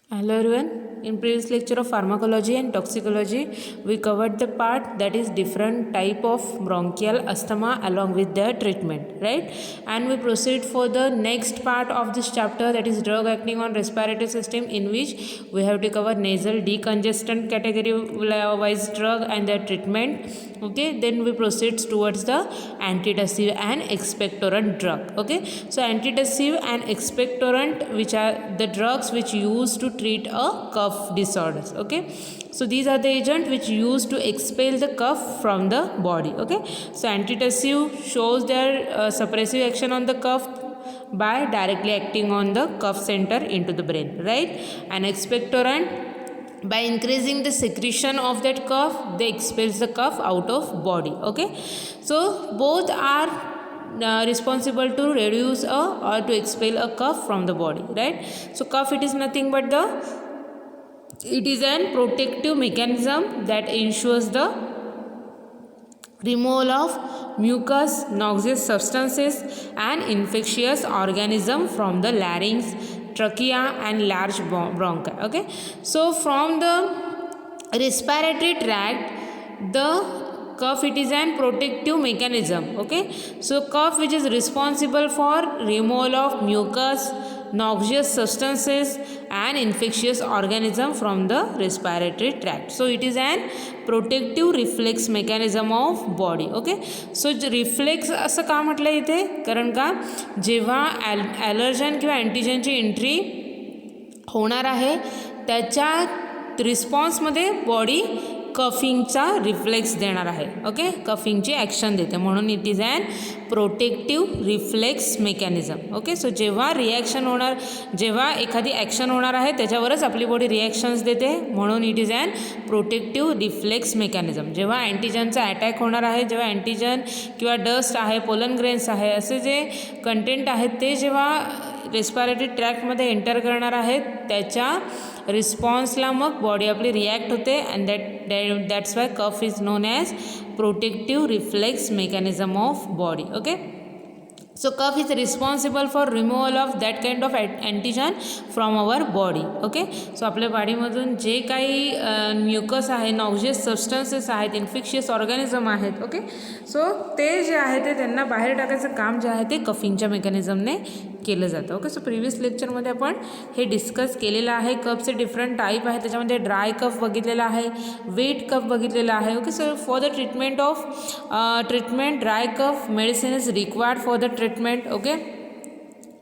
Hello everyone. In previous lecture of pharmacology and toxicology, we covered the part that is different type of bronchial asthma along with their treatment, right? And we proceed for the next part of this chapter, that is drug acting on respiratory system, in which we have to cover nasal decongestant category wise drug and their treatment. Okay, then we proceed towards the antitussive and expectorant drug. Okay, so antitussive and expectorant, which are the drugs which used to treat a cough disorders. Okay, so these are the agents which used to expel the cough from the body. Okay, so antitussive shows their suppressive action on the cough by directly acting on the cough center into the brain, right? And expectorant, by increasing the secretion of that cough, they expels the cough out of body. Okay, so both are responsible to reduce or to expel a cough from the body, right? So cough, it is nothing but it is an protective mechanism that ensures the removal of mucus, noxious substances and infectious organism from the larynx, trachea and large bronchi. Okay, so from the respiratory tract, the cough, it is an protective mechanism. Okay, so cough, which is responsible for removal of mucus, noxious substances and infectious organism from the respiratory tract. So it is an protective reflex mechanism of body. Okay, so reflex असं का म्हटलं इथे, कारण का जेव्हा ॲलर्जन किंवा अँटीजनची entry होणार आहे त्याच्या रिस्पॉन्समध्ये बॉडी कफिंगचा रिफ्लेक्स देणार आहे. ओके, कफिंगची ॲक्शन देते, म्हणून it is an protective reflex mechanism. Okay, so जेव्हा रिॲक्शन होणार, जेव्हा एखादी ॲक्शन होणार आहे त्याच्यावरच आपली बॉडी रिॲक्शन्स देते, म्हणून it is an protective reflex mechanism. जेव्हा अँटीजनचा अटॅक होणार आहे, जेव्हा अँटीजन किंवा डस्ट आहे, पोलन ग्रेन्स आहे, असे जे कंटेंट आहेत ते जेव्हा रेस्पिरेटरी ट्रॅक्टमध्ये एंटर करणार आहेत त्याच्या रिस्पॉन्सला मग बॉडी आपली रिॲक्ट होते. And that's why cough is known as protective reflex mechanism of body. Okay, so cough is responsible for removal of that kind of antigen from our body. Okay, so आपल्या बॉडीमधून जे काही mucus आहे, नॉक्झियस substances आहेत, infectious organism आहेत. Okay, so ते जे आहे ते त्यांना बाहेर टाकायचं काम जे आहे ते कफिंगच्या मेकॅनिझमने केलं जातं. ओके, सो प्रिव्हियस लेक्चरमध्ये आपण हे डिस्कस केलेलं आहे. कफचे डिफरंट टाईप आहेत, त्याच्यामध्ये ड्राय कफ बघितलेला आहे, वेट कफ बघितलेला आहे. Okay, so for the treatment dry cough medicine is required for the treatment. Okay,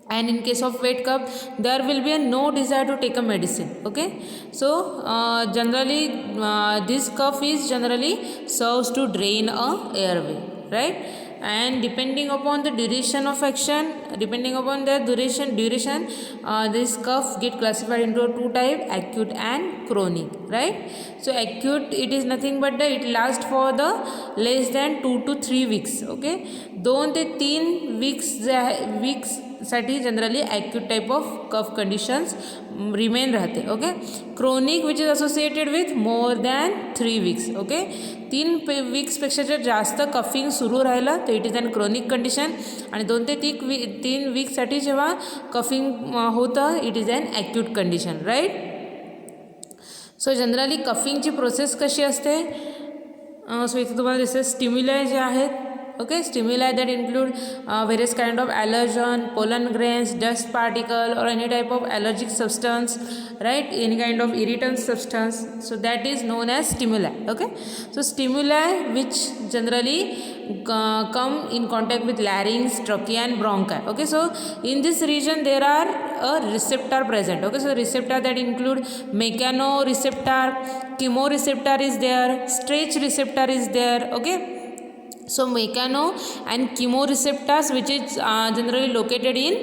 and in case of wet cough there will be no desire to take a medicine. Okay, so generally this cough is generally serves to drain a airway, right? And depending upon the duration of action, depending upon the duration this cough get classified into two type, acute and chronic, right? So acute, it is nothing but it lasts for the less than 2 to 3 weeks. Okay, 2 ते 3 weeks साठी generally acute type of cough conditions remain राहते. Okay, chronic which is associated with more than 3 weeks. Okay, 3 weeksपेक्षा जर जास्त coughing सुरू राहिलं तर it is an chronic condition, आणि 2 ते 3 weeksसाठी जेव्हा कफिंग होतं it is an acute condition, right? So generally कफिंगची प्रोसेस कशी असते, सो इथे तुम्हाला दिसते स्टिम्युलाय जे आहेत. Okay, stimuli that include various kind of allergen, pollen grains, dust particle or any type of allergic substance, right? Any kind of irritant substance, so that is known as stimuli. Okay, so stimuli which generally come in contact with larynx, trachea and bronchi. Okay, so in this region there are a receptor present. Okay, so the receptor that include mechanoreceptor, chemoreceptor is there, stretch receptor is there. Okay, so mechano and chemoreceptors which is generally located in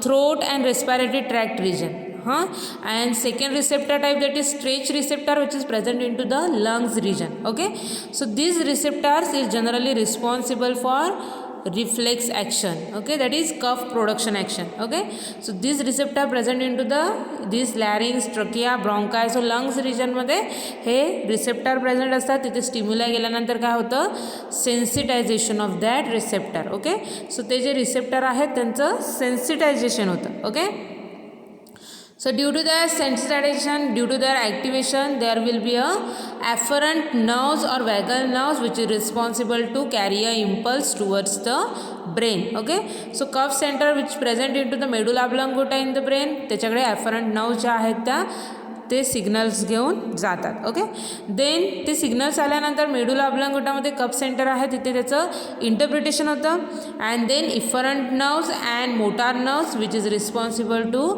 throat and respiratory tract region. And second receptor type, that is stretch receptor, which is present into the lungs region. Okay, so these receptors is generally responsible for reflex action. Okay, that is cough production action. Okay, so this receptor present into this larynx, trachea, bronchi. So lungs region मध्ये हे receptor present असतात. तिथे स्टिम्युला गेल्यानंतर काय होतं, sensitisation of that receptor. Okay, so ते जे receptor आहेत त्यांचं सेन्सिटायझेशन होतं. Okay, So due to their sensitization, due to their activation, there will be a afferent nerves or vagal nerves which is responsible to carry a impulse towards the brain. Okay, so cuff center which present into the medulla oblongata in the brain, त्याच्याकडे afferent nerves ज्या आहेत त्या ते signals घेऊन जातात. Okay, then ते signals आल्यानंतर medulla ऑब्लॉंगोटामध्ये कप सेंटर आहे, तिथे त्याचं इंटरप्रिटेशन होतं. And then efferent nerves and motor nerves which is responsible to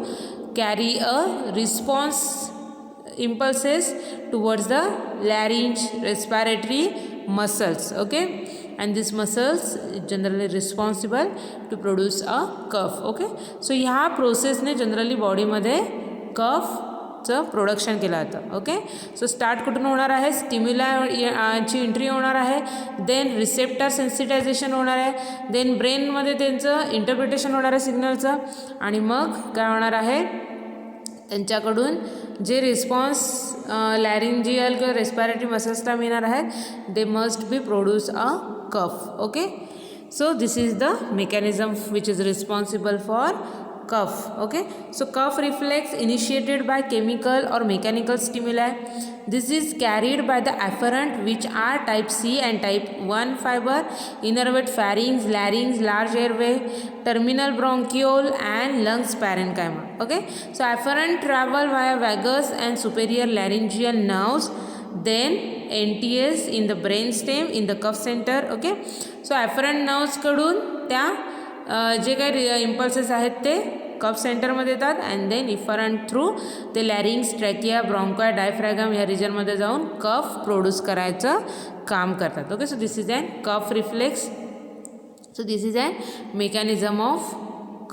carry a response impulses towards the larynx, respiratory muscles. Okay, and these muscles generally responsible to produce a cough. Okay, so ह्या प्रोसेसने generally बॉडीमध्ये कफचं production केलं जातं. Okay, so start कुठून होणार आहे, स्टिम्युलाची entry होणार आहे, then receptor sensitisation होणार आहे, देन ब्रेनमध्ये त्यांचं इंटरप्रिटेशन होणार आहे सिग्नलचं, आणि मग काय होणार आहे, त्यांच्याकडून जे रिस्पॉन्स लॅरिंजियल किंवा रेस्पिरेटरी मसल्सला मिळणार आहेत, they must be produce a cough. Okay, so this is the mechanism which is responsible for cough. Okay, so cough reflex initiated by chemical or mechanical stimuli. This is carried by the afferent which are type C and type 1 fiber, innervate pharynx, larynx, large airway, terminal bronchiole and lungs parenchyma. Okay, so afferent travel via vagus and superior laryngeal nerves, then NTS in the brainstem in the cuff center. Okay, so afferent nerves कडून त्या जे काही impulses आहेत ते कफ सेंटरमध्ये येतात, and then efferent through ते लॅरिंग्स, trachea, ब्रॉन्काय, डायफ्रॅगम या रिजनमध्ये जाऊन कफ प्रोड्यूस करायचं काम करतात. Okay, so this is an cough reflex. So this is an mechanism of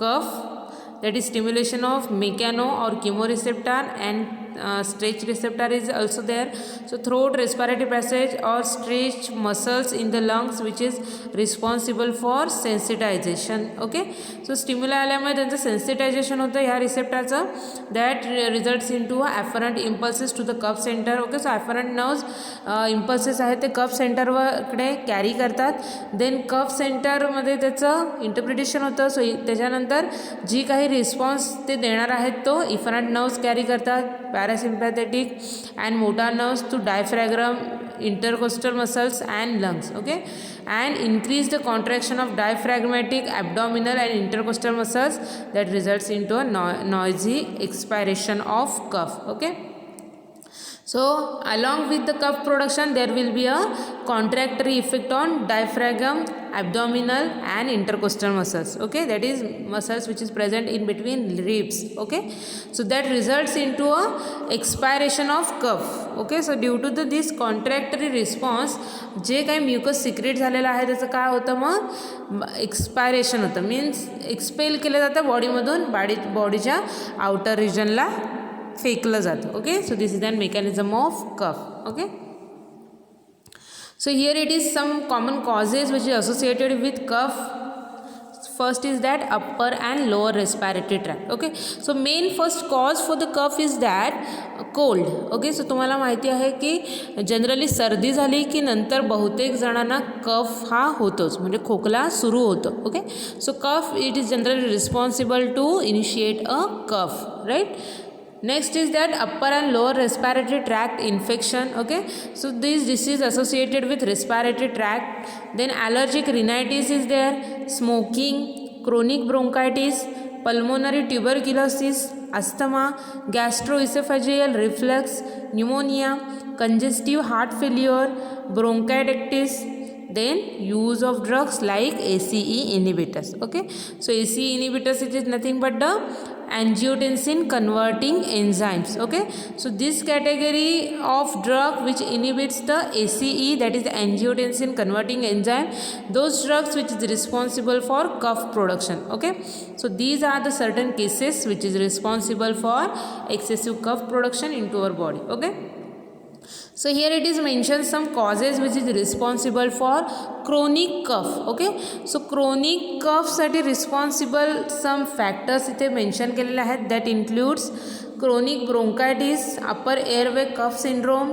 cough, that is stimulation of mechano or chemoreceptor, and stretch receptor is also there. So throat, respiratory passage or stretch muscles in the lungs which is responsible for sensitization. Okay, so stimuli आल्यामुळे त्यांचं sensitization होतं ह्या रिसेप्टरचं, that results into afferent impulses to the cuff center. Okay, so afferent nerves impulses आहेत ते कफ सेंटरकडे carry करतात, then कफ सेंटरमध्ये त्याचं interpretation होतं. सो त्याच्यानंतर जी काही रिस्पॉन्स ते देणार आहेत तो इफरंट नर्व्स कॅरी करतात, parasympathetic and motor nerves to diaphragm, intercostal muscles and lungs. Okay, and increase the contraction of diaphragmatic, abdominal and intercostal muscles that results into a noisy expiration of cough. Okay, so along with the cough production there will be a contractory effect on diaphragm, abdominal and intercostal muscles. Okay, that is muscles which is present in between ribs. Okay, so that results into a expiration of cough. Okay, so due to this contractory response जे काही mucus secrete झालेलं आहे त्याचं काय होतं, मग expiration होतं, means expel केलं जातं बॉडीमधून, बॉडीच्या आउटर रिजनला फेकलं जातं. Okay, so this is an mechanism of cough. Okay, so here it is some common causes which is associated with cough. First is that upper and lower respiratory tract. Okay, so main first cause for the cough is that cold. Okay, so तुम्हाला माहिती आहे की generally सर्दी झाली की नंतर बहुतेक जणांना कफ हा होतोच, म्हणजे खोकला सुरू होतो. Okay, so cough it is generally responsible to initiate a cough, right. Next is that upper and lower respiratory tract infection. Okay, so this disease associated with respiratory tract. Then allergic rhinitis is there, smoking, chronic bronchitis, pulmonary tuberculosis, asthma, gastroesophageal reflux, pneumonia, congestive heart failure, bronchiectasis. Then use of drugs like ACE inhibitors. Okay, so ACE inhibitors, it is nothing but the angiotensin converting enzymes. Okay, so this category of drug which inhibits the ACE, that is the angiotensin converting enzyme, those drugs which is responsible for cough production. Okay, so these are the certain cases which is responsible for excessive cough production into our body. Okay, so here it is mentioned some causes which is responsible for chronic cough. Okay, so chronic cough साठी responsible some factors इथे mention केलेले आहेत, that includes chronic bronchitis, upper airway cough syndrome,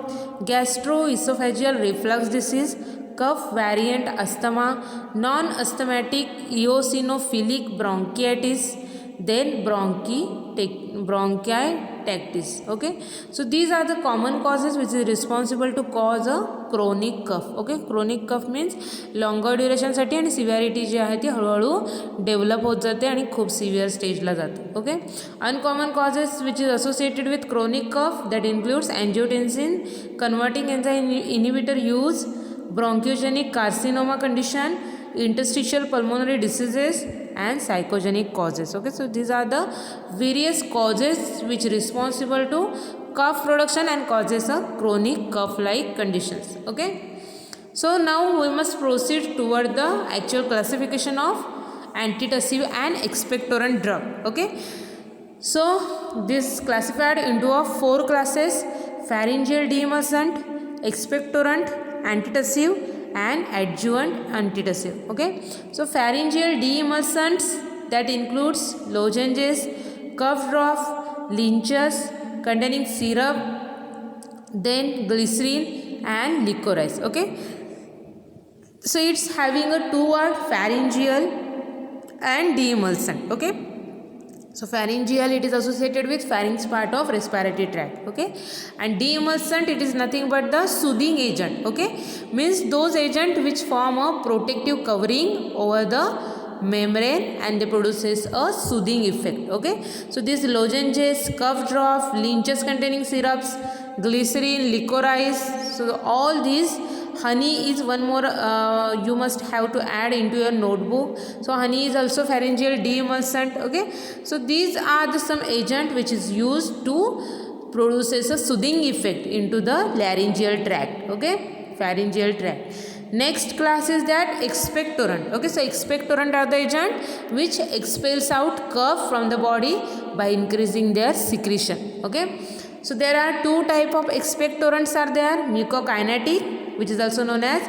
gastroesophageal reflux disease, cough variant asthma, non-asthmatic eosinophilic bronchitis, then bronchiectasis. Okay, so these are the common causes which is responsible to cause a chronic cough. Okay, chronic cough means longer duration साठी आणि severity जी आहे ती हळूहळू develop होत जाते आणि खूप severe स्टेजला जाते. Okay, uncommon causes which is associated with chronic cough that includes angiotensin converting enzyme inhibitor use, bronchogenic carcinoma condition, interstitial pulmonary diseases and psychogenic causes. Okay, so these are the various causes which responsible to cough production and causes a chronic cough like conditions. Okay, so now we must proceed toward the actual classification of antitussive and expectorant drug. Okay, so this classified into a 4 classes: pharyngeal deemulsant, expectorant, antitussive and adjuvant antitussive. Okay, so pharyngeal deemulsants that includes lozenges, cough drops, linctus containing syrup, then glycerin and licorice. Okay, so it's having a 2 word pharyngeal and deemulsant. Okay, so pharyngeal, it is associated with pharynx part of respiratory tract. Okay, and deemulsant, it is nothing but the soothing agent. Okay, means those agent which form a protective covering over the membrane and they produces a soothing effect. Okay, so these lozenges, cough drop, linctus containing syrups, glycerin, licorice, so all these, honey is one more you must have to add into your notebook. So honey is also pharyngeal deemulsant. Okay, so these are the some agent which is used to produces a soothing effect into the laryngeal tract. Okay, pharyngeal tract. Next class is that expectorant. Okay, so expectorant are the agent which expels out cough from the body by increasing their secretion. Okay, so there are 2 type of expectorants are there: mucokinetic, which is also known as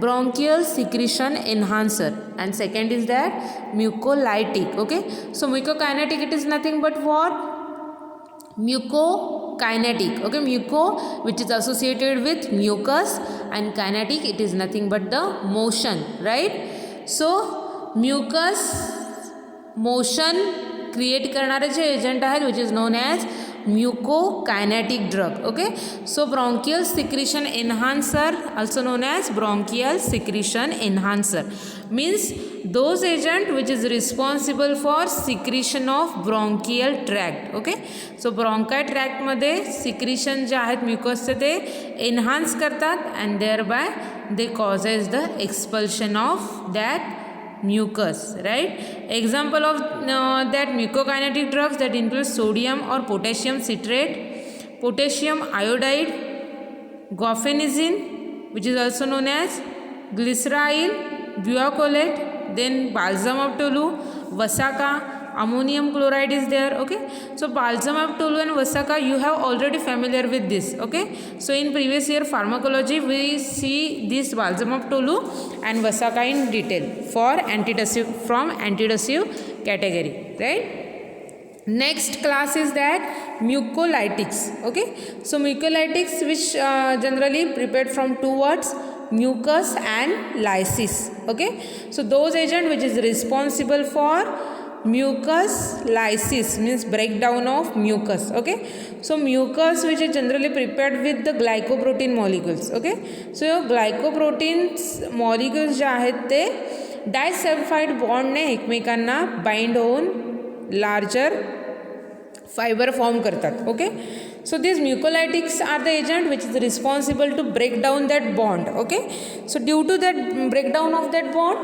bronchial secretion enhancer, and second is that mucolytic. Okay, so mucokinetic, it is nothing but what? Mucokinetic. Okay, muco, which is associated with mucus, and kinetic, it is nothing but the motion, right? So mucus motion create करणारे जे agent आहेत which is known as mucokinetic drug. Okay, so bronchial secretion enhancer, also known as bronchial secretion enhancer, means those agent which is responsible for secretion of bronchial tract. Okay, so bronchial tract मध्ये secretion जे आहेत mucusचे ते enhance करतात and thereby they causes the expulsion of that mucus, right? Example of that mucokinetic drugs that include sodium or potassium citrate, potassium iodide, guaifenesin, which is also known as glyceryl, guaiacolate, then balsam of Tolu, Vasaka, ammonium chloride is there. Okay, so balsam of Tolu and Vasaka, you have already familiar with this. Okay, so in previous year pharmacology we see this balsam of Tolu and Vasaka in detail for antitussive, from antitussive category, right? Next class is that mucolytics. Okay, so mucolytics which generally prepared from 2 words, mucus and lysis. Okay, so those agent which is responsible for mucus lysis, means breakdown of mucus. Okay, so mucus which is generally prepared with the glycoprotein molecules. Okay, so glycoproteins molecules जे आहेत ते disulphide बॉन्डने एकमेकांना bind होऊन larger fibre form करतात. Okay, so these mucolytics are the agent which is responsible to break down that bond. Okay, so due to that breakdown of that bond,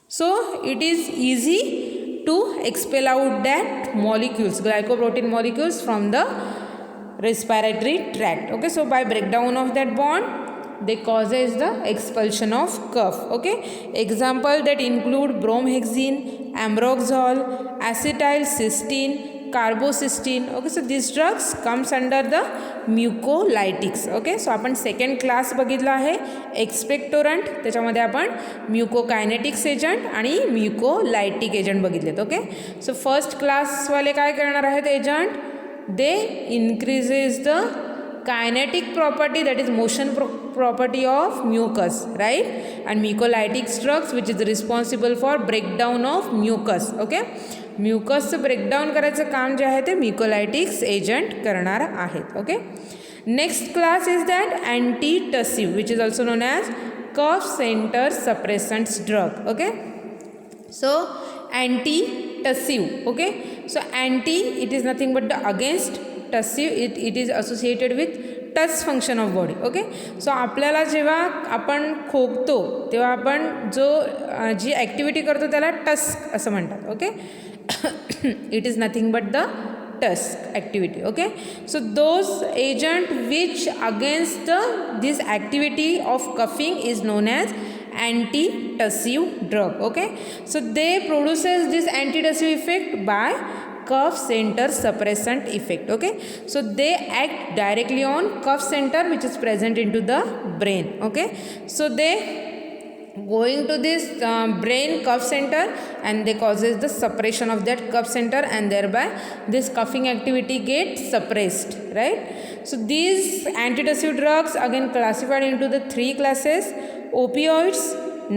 so it is easy to expel out that molecules, glycoprotein molecules, from the respiratory tract. Okay, so by breakdown of that bond they causes the expulsion of cough. Okay, example that include bromhexine, ambroxol, acetylcysteine, carbocysteine. Okay, so this drugs comes under the mucolytics. Okay, so आपण second class बघितला आहे एक्सपेक्टोरंट, त्याच्यामध्ये आपण म्युकोकायनेटिक्स agent आणि म्युकोलायटिक agent बघितलेत. Okay, so first क्लासवाले काय करणार आहेत agent, they increases the kinetic property, that is motion property of mucus, right? And mucolytics drugs which is responsible for breakdown of mucus. Okay, म्युकसचं ब्रेकडाऊन करायचं काम जे आहे ते म्युकोलायटिक्स एजंट करणार आहेत. Okay. Next class is that antitussive which is also known as cough centre suppressants drug. Okay. So antitussive. Okay, so anti, it is nothing but the against. Tussive, it is associated with touch function of body. Okay. So आपल्याला जेव्हा आपण खोकतो तेव्हा आपण जी activity करतो त्याला tusk असं म्हणतात. Okay. It is nothing but the tusk activity. Okay. So those agent which against this activity of coughing is known as antitussive drug. Okay, so they produces this antitussive effect by cough center suppressant effect. Okay, so they act directly on cough center which is present into the brain. Okay, so they going to this brain cough center and they causes the suppression of that cough center and thereby this coughing activity gets suppressed, right? So these antitussive drugs again classified into the three classes: opioids,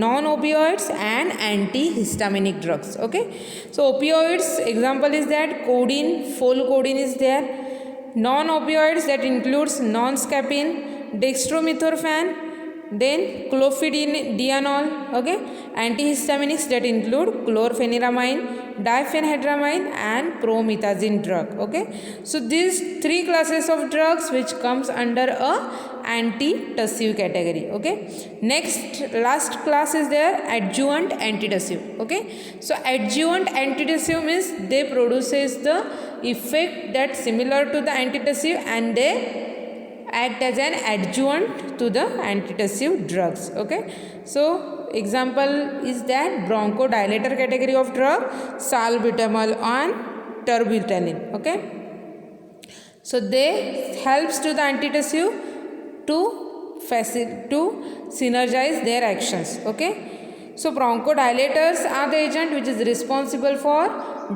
non-opioids and antihistaminic drugs. Okay, so opioids example is that codeine, folcodeine is there. Non-opioids that includes nonskapin, dextromethorphan, then clofidiniol. Okay, antihistaminics that include chlorpheniramine, diphenhydramine and promethazine drug. Okay, so these three classes of drugs which comes under a antitussive category. Okay, next last class is there adjuvant antitussive. Okay, so adjuvant antitussive means they produces the effect that similar to the antitussive and they act as an adjuvant to the antitussive drugs. Okay, so example is that bronchodilator category of drug salbutamol and terbutaline. Okay, so they helps to the antitussive to synergize their actions. Okay, so bronchodilators are the agent which is responsible for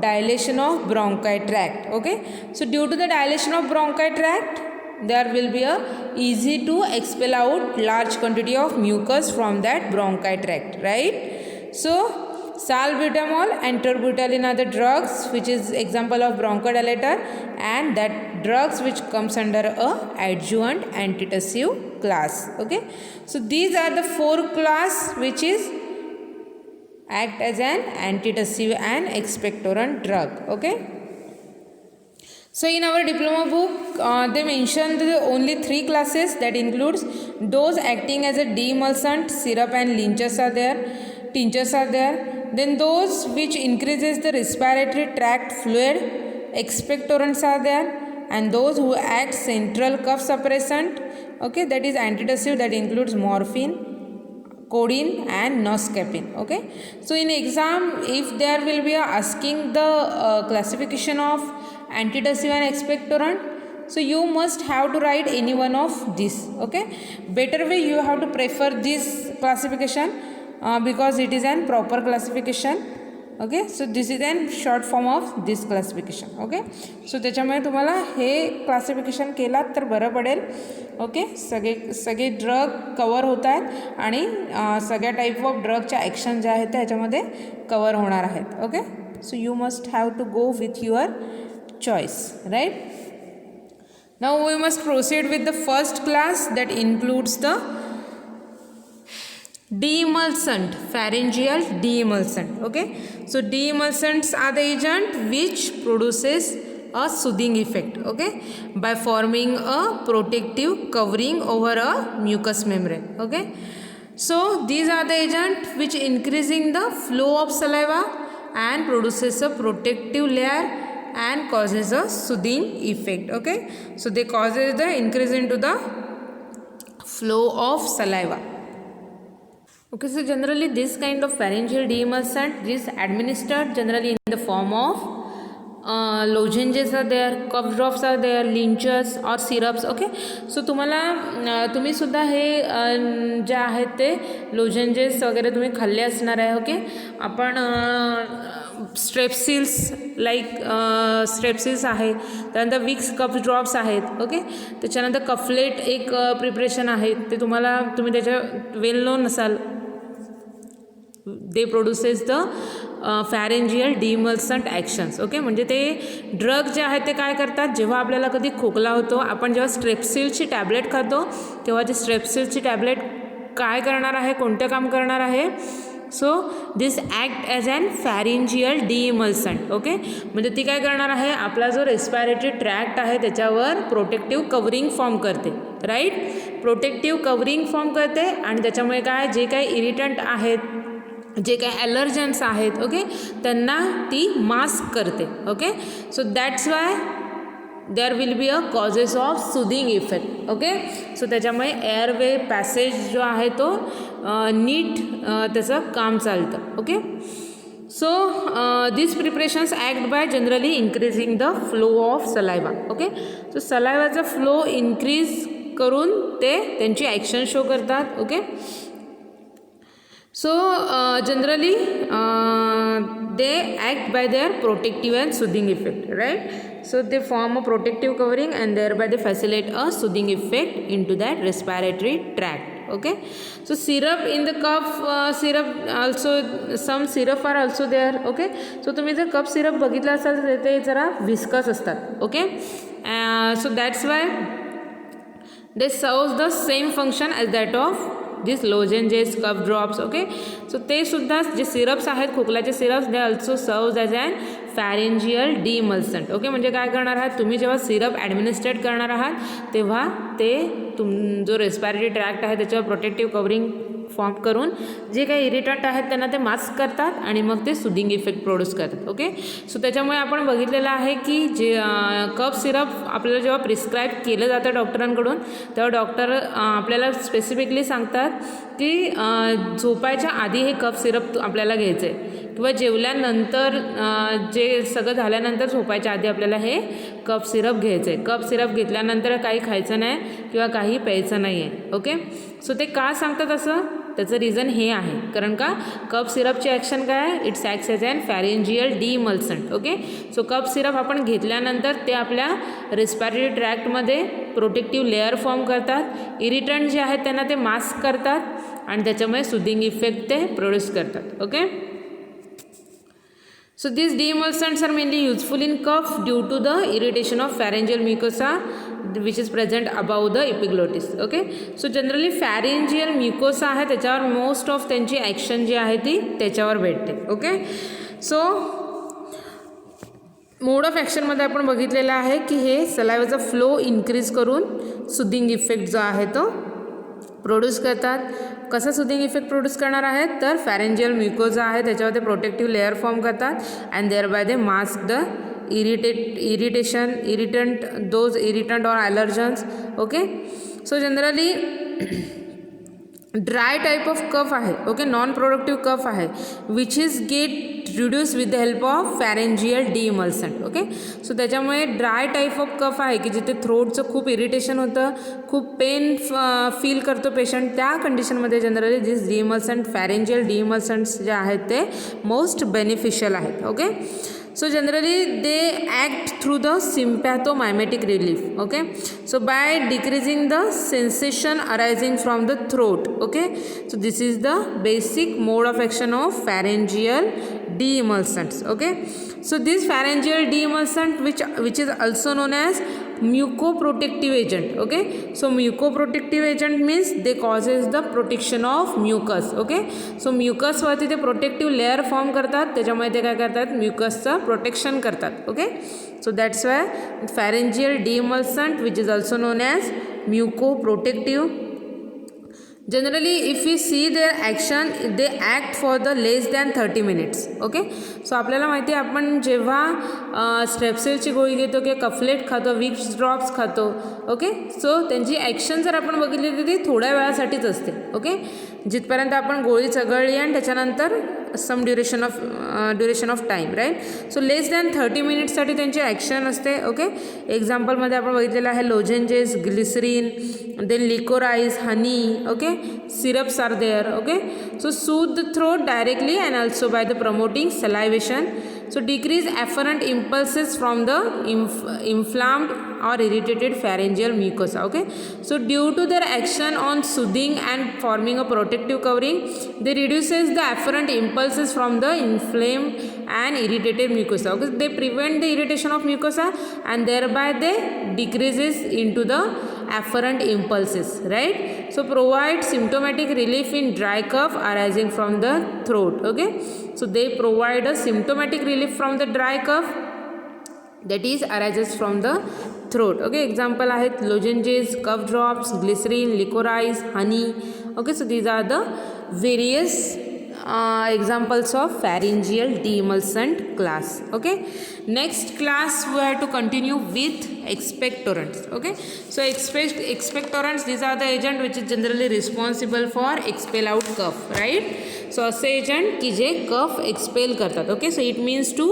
dilation of bronchi tract. Okay, so due to the dilation of bronchi tract there will be a easy to expel out large quantity of mucus from that bronchi tract, right? So salbutamol and terbutaline are the drugs which is example of bronchodilator and that drugs which comes under a adjuvant antitussive class. Okay, so these are the four class which is act as an antitussive and expectorant drug. Okay, so in our diploma book they mentioned the only three classes that includes those acting as a demulcent, syrup and tinctures are there. Then those which increases the respiratory tract fluid, expectorants are there, and those who act central cough suppressant. Okay, that is antitussive that includes morphine, codeine and noscapine. Okay, so in exam if there will be asking the classification of antitussive and expectorant, so you must have to write any one of this. Okay, better way you have to prefer this classification because it is an proper classification. Okay, so this is an short form of this classification. Okay, so त्याच्यामुळे तुम्हाला हे classification केलात तर बरं पडेल. Okay, सगळे drug cover होत आहेत आणि सगळ्या टाईप ऑफ ड्रगच्या ॲक्शन ज्या आहेत त्याच्यामध्ये कवर होणार आहेत. Okay, so you must have to go with your choice, right? Now we must proceed with the first class that includes the demulcent, pharyngeal demulcent. Okay, so demulcents are the agent which produces a soothing effect. Okay, by forming a protective covering over a mucous membrane. Okay, so these are the agent which increasing the flow of saliva and produces a protective layer and causes a soothing effect. Okay, so they causes the increase into the flow of saliva. Okay, so generally this kind of pharyngeal demulcent is administered generally in the form of lozenges are there, cough drops are there, linctures or syrups. Okay, so तुम्ही सुद्धा हे जे आहेत ते lozenges वगैरे तुम्ही खाल्ले असणार आहे. Okay, आपण स्ट्रेप्सिल्स स्ट्रेप्सिल्स आहे, त्यानंतर विक्स कफ ड्रॉप्स आहेत. ओके, त्याच्यानंतर कफलेट एक प्रिपरेशन आहे ते तुम्ही त्याच्या वेल नोन असाल. दे प्रोड्युसेस द फॅरेंजियल डिमल्संट ॲक्शन्स. ओके, म्हणजे ते ड्रग जे आहेत ते काय करतात, जेव्हा आपल्याला कधी खोकला होतो, आपण जेव्हा स्ट्रेप्सिलची टॅबलेट खातो तेव्हा ती स्ट्रेप्सिलची टॅबलेट काय करणार आहे, कोणतं काम करणार आहे. So this act as an pharyngeal demulcent. Okay, म्हणजे ती काय करणार आहे, आपला जो रेस्पायरेटरी ट्रॅक्ट आहे त्याच्यावर प्रोटेक्टिव्ह कवरिंग फॉर्म करते. राईट, प्रोटेक्टिव्ह कवरिंग फॉर्म करते आणि त्याच्यामुळे काय, जे काही इरिटंट आहेत, जे काही ॲलर्जन्स आहेत, ओके, त्यांना ती मास्क करते. Okay, so that's why there will be a causes of soothing effect. Okay, so त्याच्यामुळे एअरवे पॅसेज जो आहे तो नीट त्याचं काम चालतं. Okay, so these preparations act by generally increasing the flow of saliva. Okay, so सलायवाचा flow increase करून ते त्यांची ॲक्शन शो करतात. Okay, so generally they act by their protective and soothing effect, right? So they form a protective covering and thereby they facilitate a soothing effect into that respiratory tract. Okay, so syrup in the cough syrup also, some syrup are also there. Okay, so तुम्ही जर cup syrup बघितलं असाल तर ते जरा viscous असतात. Okay, so that's why they serve the same function as that of this lozenges, cough drops. Okay, so ते सुद्धा जे सिरप्स आहेत, खोकल्याचे syrups, they also serves as an pharyngeal demulcent. Okay, म्हणजे काय करणार आहात तुम्ही, जेव्हा सिरप ॲडमिनिस्ट्रेट करणार आहात तेव्हा ते जो रेस्पायरेटरी ट्रॅक्ट आहे त्याच्यावर प्रोटेक्टिव्ह कवरिंग फॉर्म करून जे काही इरिटंट आहेत त्यांना ते मास्क करतात आणि मग ते सुदिंग इफेक्ट प्रोड्यूस करतात. ओके, सो त्याच्यामुळे आपण बघितलेलं आहे की जे कफ सिरप आपल्याला जेव्हा प्रिस्क्राईब केलं जातं डॉक्टरांकडून तेव्हा डॉक्टर आपल्याला स्पेसिफिकली सांगतात की झोपायच्या आधी हे कफ सिरप आपल्याला घ्यायचं आहे किंवा जेवल्यानंतर जे सगळं झाल्यानंतर झोपायच्या आधी आपल्याला हे कफ सिरप घ्यायचं आहे. कफ सिरप घेतल्यानंतर काही खायचं नाही किंवा काही प्यायचं नाही आहे. ओके, सो ते का सांगतात असं, त्याचं रिझन हे आहे कारण का कफ सिरपची ॲक्शन काय आहे, it's acts as an pharyngeal demulcent. Okay, so cough syrup आपण घेतल्यानंतर ते आपल्या रेस्पायरेटरी ट्रॅक्टमध्ये प्रोटेक्टिव्ह लेअर फॉर्म करतात, इरिटंट जे आहेत त्यांना ते मास्क करतात आणि त्याच्यामुळे सुदिंग इफेक्ट ते प्रोड्यूस करतात. Okay, so these demulcents are mainly useful in cough due to the irritation of pharyngeal mucosa which is present above the epiglottis. Okay, so generally pharyngeal mucosa आहे त्याच्यावर most of त्यांची action जी आहे ती त्याच्यावर भेटते. Okay, so mode of ॲक्शनमध्ये आपण बघितलेलं आहे की हे सलायवाचा फ्लो इन्क्रीज करून सुदिंग इफेक्ट जो आहे तो प्रोड्यूस करतात. कसा सुदिंग इफेक्ट प्रोड्यूस करणार आहेत तर फॅरेंजियल म्युकोजा आहे त्याच्यावर ते प्रोटेक्टिव्ह लेअर फॉर्म करतात and thereby they mask the irritant those irritant or allergens. Okay, so generally dry type of cough आहे. ओके, नॉन प्रोडक्टिव्ह कफ आहे which is get reduce with the help of pharyngeal demulcent. Okay, so त्याच्यामुळे dry type of cough आहे की जिथे थ्रोटचं खूप irritation होतं, खूप pain feel करतो पेशंट, त्या कंडिशनमध्ये जनरली दिस डिमल्संट फॅरेंजियल डिमल्संट्स जे आहेत ते मोस्ट बेनिफिशियल आहेत. Okay, so generally they act through the sympathomimetic relief. Okay, so by decreasing the sensation arising from the throat. Okay, so this is the basic mode of action of pharyngeal demulcents. Okay, so this pharyngeal demulcent which is also known as mucoprotective agent. Okay, so mucoprotective agent means they causes the protection of mucus. Okay, so mucus वरती ते protective layer form करतात त्याच्यामुळे ते काय करतात म्युकसचं protection करतात. Okay, so that's why pharyngeal demulcent which is also known as mucoprotective. Generally if you see their action they act for the less than 30 minutes. Okay, so आपल्याला माहिती आहे आपण जेव्हा स्ट्रेप्सिलची गोळी घेतो किंवा कफलेट खातो, विक्स ड्रॉप्स खातो. ओके, सो त्यांची ॲक्शन जर आपण बघितली तर ती थोड्या वेळासाठीच असते. ओके, जिथपर्यंत आपण गोळी चघळली आणि त्याच्यानंतर some duration of time, right. So less than 30 minutesसाठी त्यांची ॲक्शन असते. ओके, एक्झाम्पलमध्ये आपण बघितलेलं आहे lozenges, glycerine, then liquorice, honey. Okay, syrups are there. Okay, so soothe the throat directly and also by the promoting salivation. So decrease afferent impulses from the inflamed or irritated pharyngeal mucosa. Okay, so due to their action on soothing and forming a protective covering, they reduces the afferent impulses from the inflamed and irritated mucosa. Okay, they prevent the irritation of mucosa and thereby they decreases into the afferent impulses, right? So provide symptomatic relief in dry cough arising from the throat. Okay, so they provide a symptomatic relief from the dry cough that is arises from the throat. Okay, example आहेत lozenges, cough drops, glycerin, licorice, honey. Okay, so these are the various examples of pharyngeal demulcent class. Okay, next class we have to continue with expectorants. Okay, so expectorants, these are the agent which is generally responsible for expel out cough, right? So असे agent की जे cough expel करतात. Okay, so it means to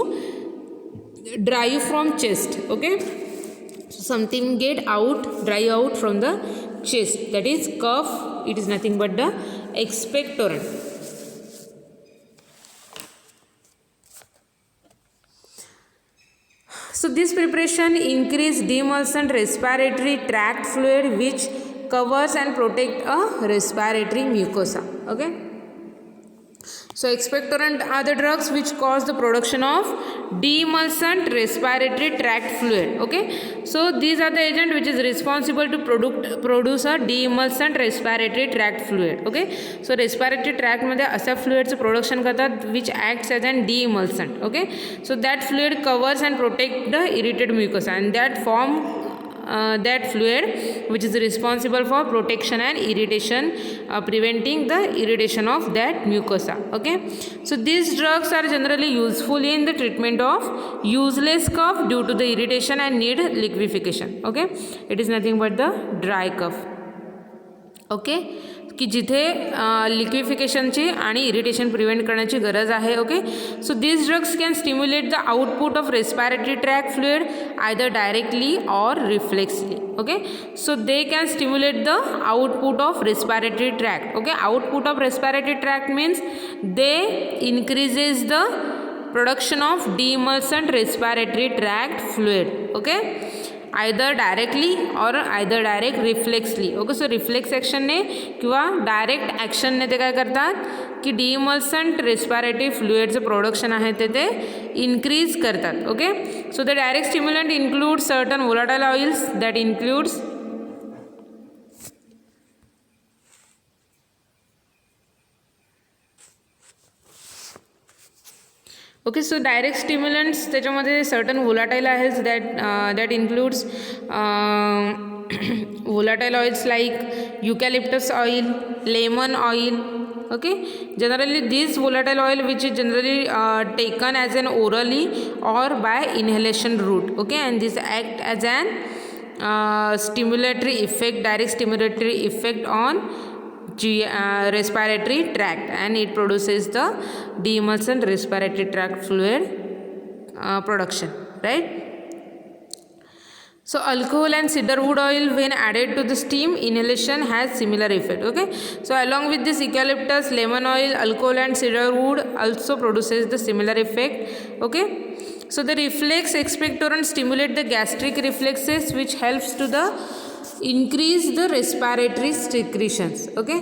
dry from chest. Okay, so something get out, dry out from the chest, that is cough. It is nothing but the expectorant. So this preparation increase demulcent respiratory tract fluid which covers and protect a respiratory mucosa. Okay, so expectorant are the drugs which cause the production of demulcent respiratory tract fluid. Okay, so these are the agent which is responsible to produce a demulcent respiratory tract fluid. Okay, so respiratory tract मध्ये अशा fluids production करतात which acts as an demulcent. Okay, so that fluid covers and protect the irritated mucosa and that form that fluid which is responsible for protection and irritation, preventing the irritation of that mucosa. Okay, so these drugs are generally useful in the treatment of useless cough due to the irritation and need liquefaction. Okay, it is nothing but the dry cough. Okay, की जिथे लिक्विफिकेशनची आणि irritation prevent करण्याची गरज आहे. Okay, so this drugs can stimulate the output of respiratory tract fluid either directly or reflexly. Okay, so they can stimulate the output of respiratory tract. Okay, output of respiratory tract means they increases the production of demulcent respiratory tract fluid. Okay, either directly or either direct reflexly. Okay, so reflex ॲक्शनने किंवा direct ॲक्शनने ते काय करतात की demulcent respiratory फ्लुइडचं production आहे ते increase करतात. Okay, so the direct stimulant include certain volatile oils that includes okay, so direct stimulants त्याच्यामध्ये सर्टन व्होलाटाईल आहेत that includes volatile oils like eucalyptus oil, lemon oil. Okay, generally this volatile oil which is generally taken as an orally or by inhalation route. Okay, and this act as an stimulatory effect, direct stimulatory effect on respiratory tract, and it produces the demulcent respiratory tract fluid production, right? So alcohol and cedarwood oil when added to the steam inhalation has similar effect. Okay, so along with this eucalyptus, lemon oil, alcohol and cedarwood also produces the similar effect. Okay, so the reflex expectorant stimulate the gastric reflexes which helps to the increase the respiratory secretions. Okay,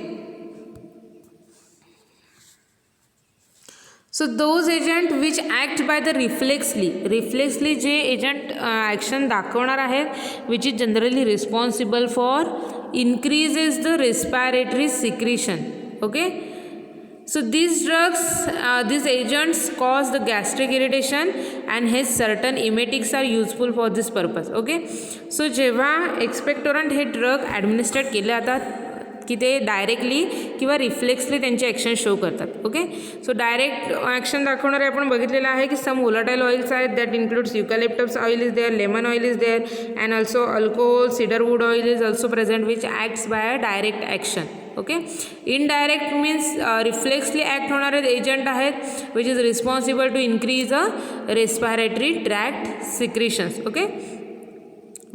so those agent which act by the reflexly J agent action दाखवणार आहेत which is generally responsible for increases the respiratory secretion. Okay, so these drugs, these agents cause the gastric irritation and hence certain emetics are useful for this purpose. Okay, so जेव्हा एक्सपेक्टोरंट हे drug ॲडमिनिस्ट्रेट केले जातात की ते directly किंवा reflexly त्यांचे action show करतात. Okay, so direct action दाखवणारे आपण बघितलेलं आहे की सम व्होलाटाईल ऑइल्स आहेत that includes eucalyptus oil is there, lemon oil is there, and also alcohol, cedarwood oil is also present which acts by a direct action. Okay, indirect means reflexly act होणारे agent आहेत which is responsible to increase a respiratory tract secretions. Okay,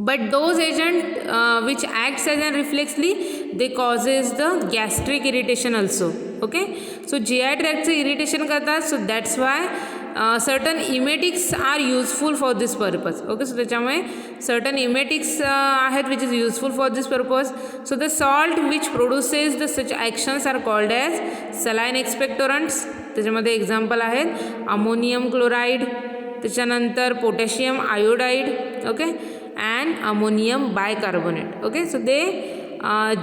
but those agent which acts as an reflexly they causes the gastric irritation also. Okay, so GI tract से irritation करतात, so that's why certain emetics are useful for this purpose. Okay, so त्याच्यामुळे certain emetics आहेत which is useful for this purpose. So the salt which produces the such actions are called as saline expectorants. त्याच्यामध्ये example आहेत ammonium chloride, त्याच्यानंतर potassium iodide, okay, and ammonium bicarbonate. Okay, so they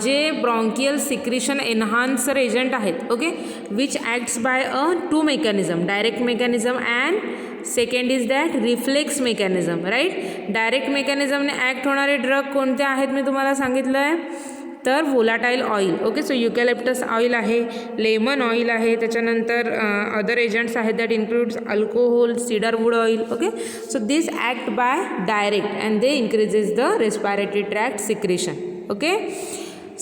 जे bronchial secretion enhancer agent आहेत. Okay, which acts by a two mechanism, direct mechanism and second is that reflex mechanism. Right, direct मेकॅनिझमने act होणारे drug कोणते आहेत मी तुम्हाला सांगितलं आहे, तर volatile oil. Okay, so eucalyptus oil आहे, लेमन ऑइल आहे, त्याच्यानंतर अदर एजंट्स आहेत that includes alcohol, cedarwood oil. Okay, so this act by direct and they increases the respiratory tract secretion. Okay,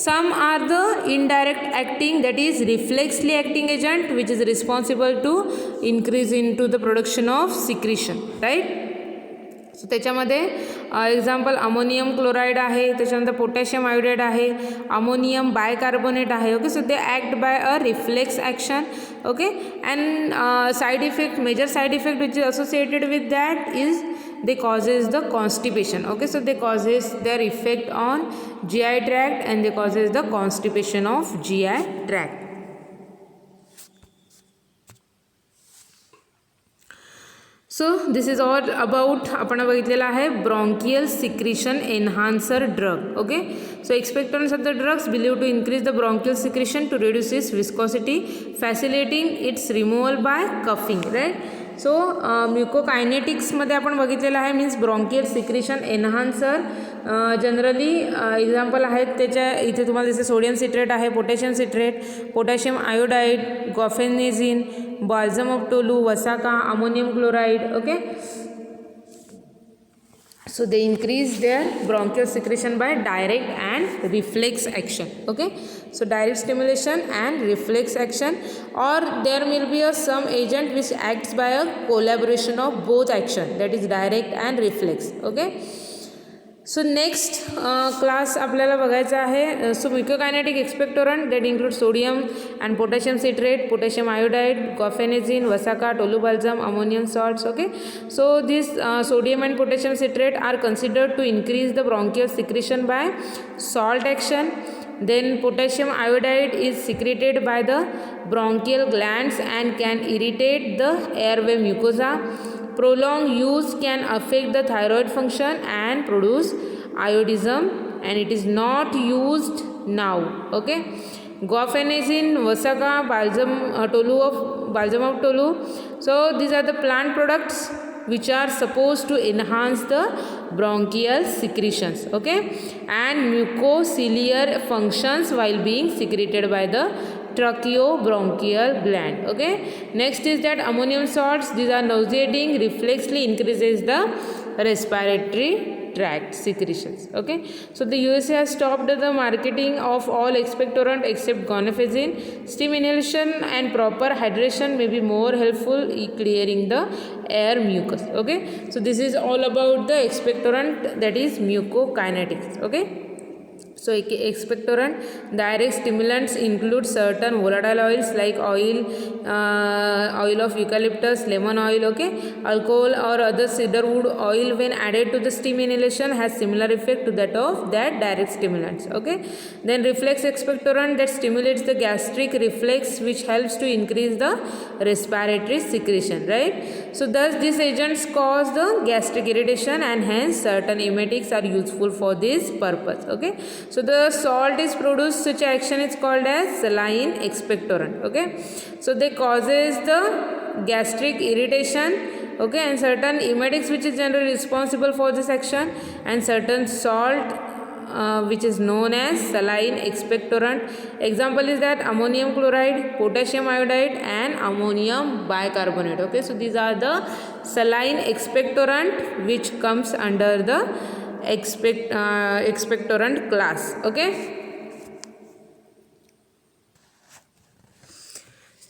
some are the indirect acting, that is reflexly acting agent, which is responsible to increase into the production of secretion. Right, so त्याच्यामध्ये example ammonium chloride आहे, त्याच्यानंतर potassium iodide आहे, ammonium bicarbonate आहे. Okay, so they act by a reflex action. Okay, and side effect, major side effect which is associated with that is they causes the constipation. Okay, so they causes their effect on GI tract and they causes the constipation of GI tract. So this is all about आपण बघितलेला आहे bronchial secretion enhancer drug. Okay, so expectorants of the drugs believed to increase the bronchial secretion to reduce its viscosity, facilitating its removal by coughing. Right, so म्युकोकायनेटिक्समध्ये आपण बघितलेलं आहे, means bronchial secretion enhancer. Generally example आहेत त्याच्या इथे तुम्हाला दिसते sodium citrate आहे, potassium citrate, potassium iodide, guaifenesin, balsam of Tolu, vasaka, ammonium chloride. Okay, so they increase their bronchial secretion by direct and reflex action. Okay, so direct stimulation and reflex action, or there will be some agent which acts by a collaboration of both action, that is direct and reflex. Okay, so next class आपल्याला बघायचा आहे. So mucokinetic expectorant that include sodium and potassium citrate, potassium iodide, guaifenesin, vasaka, Tolu balsam, ammonium salts. Okay, so this sodium and potassium citrate are considered to increase the bronchial secretion by salt action. Then potassium iodide is secreted by the bronchial glands and can irritate the airway mucosa. Prolonged use can affect the thyroid function and produce iodism, and it is not used now. Okay, guafenazine, Vasica, balsam of Tolu. So these are the plant products which are supposed to enhance the bronchial secretions. Okay, and mucociliary functions while being secreted by the tracheobronchial gland. Okay, next is that ammonium salts, these are nauseating, reflexly increases the respiratory tract secretions. Okay, so the USA has stopped the marketing of all expectorant except guanfacine. Steam inhalation and proper hydration may be more helpful in clearing the air mucus. Okay, so this is all about the expectorant, that is mucokinetics. Okay, so expectorant direct stimulants include certain volatile oils like oil of eucalyptus, lemon oil. Okay, alcohol or other cedarwood oil when added to the steam inhalation has similar effect to that of that direct stimulants. Okay, then reflex expectorant that stimulates the gastric reflex which helps to increase the respiratory secretion. Right, so thus these agents cause the gastric irritation and hence certain emetics are useful for this purpose. Okay, so the salt is produced, such action is called as saline expectorant. Okay, so they causes the gastric irritation. Okay, and certain emetics which is generally responsible for this action, and certain salt which is known as saline expectorant. Example is that ammonium chloride, potassium iodide and ammonium bicarbonate. Okay, so these are the saline expectorant which comes under the expectorant class. Okay,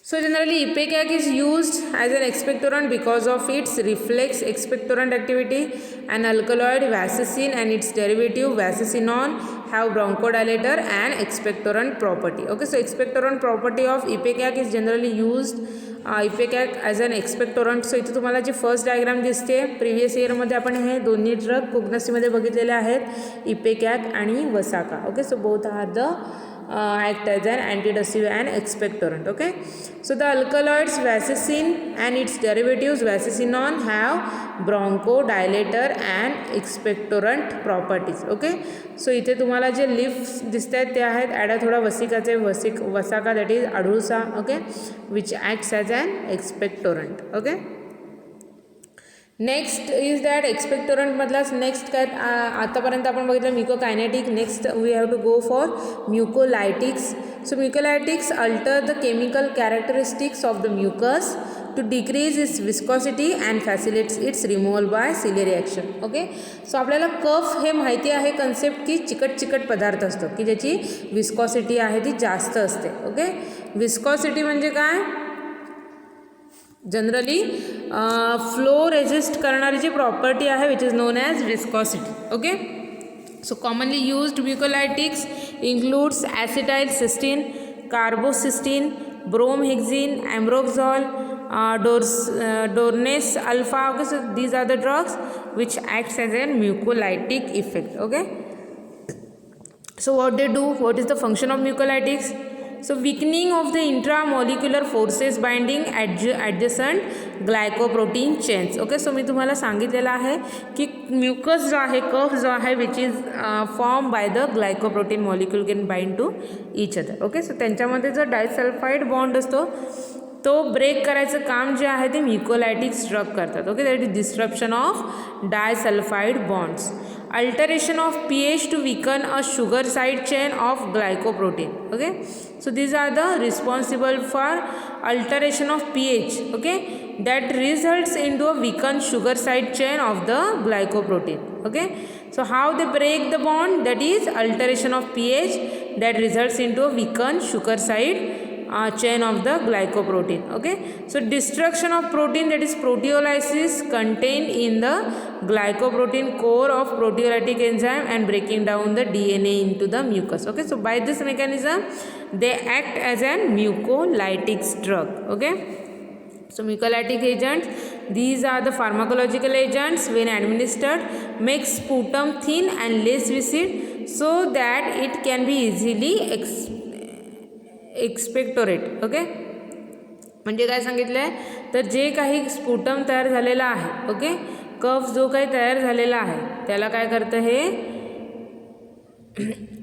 so generally ipecac is used as an expectorant because of its reflex expectorant activity, and alkaloid vasicin and its derivative vasicinone have bronchodilator and expectorant property. Okay, so expectorant property of ipecac is generally used ipecac as an expectorant. So इथे तुम्हाला जी first diagram दिसते previous इयरमध्ये आपण हे दोन्ही drug प्रेग्नन्सीमध्ये बघितलेले आहेत, इपेकॅक आणि vasaka. Okay, so both are the act as an antidepressant and expectorant. Okay, so the alkaloids vaccine and its derivatives vaccininone have bronchodilator and expectorant properties. Okay, so इथे तुम्हाला जे लिफ्स दिसत आहेत ते आहेत ॲडाथोडा वसिकाचे वसाका, दॅट इज अडुळसा. Okay, which acts as an expectorant. Okay, next is that एक्सपेक्टोरंटमधलाच next काय आतापर्यंत आपण बघितलं mucokinetic. Next we have to go for mucolytics. So mucolytics alter the chemical characteristics of the mucus to decrease its viscosity and facilitates its removal by ciliary action. Okay, so आपल्याला cough हे माहिती आहे concept की चिकट पदार्थ असतो की ज्याची viscosity आहे ती जास्त असते. ओके, विस्कॉसिटी म्हणजे काय, जनरली फ्लो रेजिस्ट करणारी जी प्रॉपर्टी आहे which is known as viscosity. Okay, so commonly used mucolytics includes acetylcysteine, carbocysteine, bromhexine, ambroxol, dornase alpha. Okay, so these are the drugs which acts as a mucolytic effect. Okay, so what they do, what is the function of mucolytics? So weakening of the intramolecular forces binding adjacent glycoprotein chains. Okay, so मी तुम्हाला सांगितलेलं आहे की mucus जो आहे, cough जो आहे, which is form by the glycoprotein molecule can bind to each other. Okay, so त्यांच्यामध्ये जो डायसल्फाईड बॉन्ड असतो तो ब्रेक करायचं काम जे आहे ते म्युकोलायटिक्स ड्रग करतात. Okay, that is disruption of disulphide bonds, alteration of pH to weaken a sugar side chain of glycoprotein. Okay, so these are the responsible for alteration of pH. Okay, that results into a weakened sugar side chain of the glycoprotein. Okay, so how they break the bond, that is alteration of pH that results into a weakened sugar side chain of the glycoprotein. Okay, so destruction of protein, that is proteolysis contained in the glycoprotein core of proteolytic enzyme and breaking down the DNA into the mucus. Okay, so by this mechanism they act as a mucolytics drug. Okay, so mucolytic agents, these are the pharmacological agents when administered make sputum thin and less viscid so that it can be easily expectorate. Okay, म्हणजे काय सांगितलं आहे, तर जे काही sputum तयार झालेला आहे, okay, कफ जो काही तयार झालेला आहे त्याला काय करतं हे,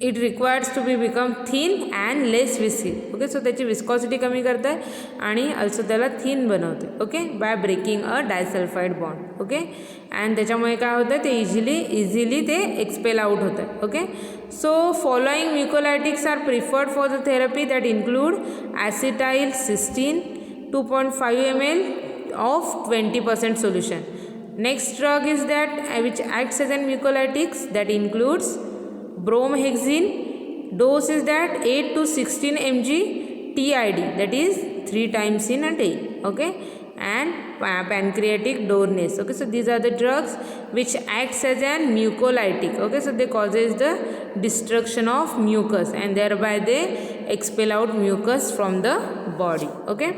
it requires to be become thin and less viscid. Okay, so त्याची विस्कॉसिटी कमी करतं आहे आणि अल्सो त्याला थिन बनवते. Okay, by breaking a disulphide bond. Okay, and त्याच्यामुळे काय होतं ते इझिली ते एक्सपेल आउट होतं. Okay, so following mucolytics are preferred for the therapy that include acetylcysteine 2.5 ml of 20% solution. Next drug is that which acts as a mucolytics, that includes bromhexine. Dose is that 8 to 16 mg TID, that is 3 times in a day. Okay, and pancreatic dornase. Okay, so these are the drugs which acts as an mucolytic. Okay, so they causes the destruction of mucus and thereby they expel out mucus from the body. Okay,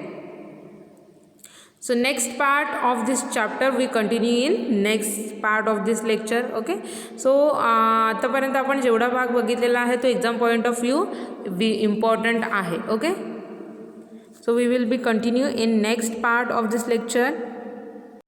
so next part of this chapter we continue in next part of this lecture. Okay, so आतापर्यंत आपण जेवढा भाग बघितलेला आहे तो exam point of view important आहे. Okay, so we will be continue in next part of this lecture.